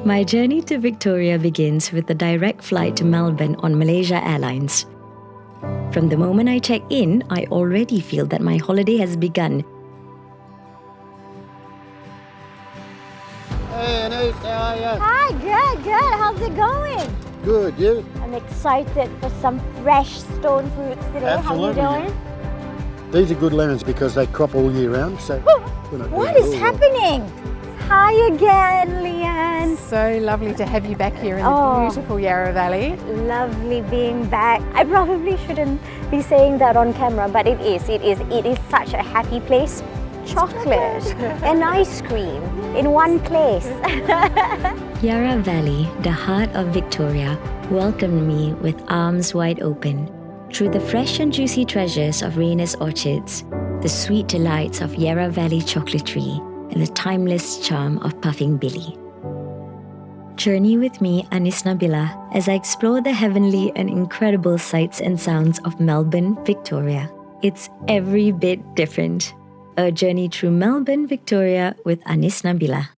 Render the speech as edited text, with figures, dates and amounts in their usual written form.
My journey to Victoria begins with a direct flight to Melbourne on Malaysia Airlines. From the moment I check in, I already feel that my holiday has begun. Hey, Anis, how are you? Hi, good. How's it going? Good, you? I'm excited for some fresh stone fruits today. Absolutely. How you doing? These are good lemons because they crop all year round. So What is happening? Hi again, Leanne. So lovely to have you back here in the beautiful Yarra Valley. Lovely being back. I probably shouldn't be saying that on camera, but it is such a happy place. Chocolate and ice cream in one place. Yarra Valley, the heart of Victoria, welcomed me with arms wide open. Through the fresh and juicy treasures of Raina's orchards, the sweet delights of Yarra Valley chocolatery, and the timeless charm of Puffing Billy. Journey with me, Anis Nabilah, as I explore the heavenly and incredible sights and sounds of Melbourne, Victoria. It's every bit different. A journey through Melbourne, Victoria with Anis Nabilah.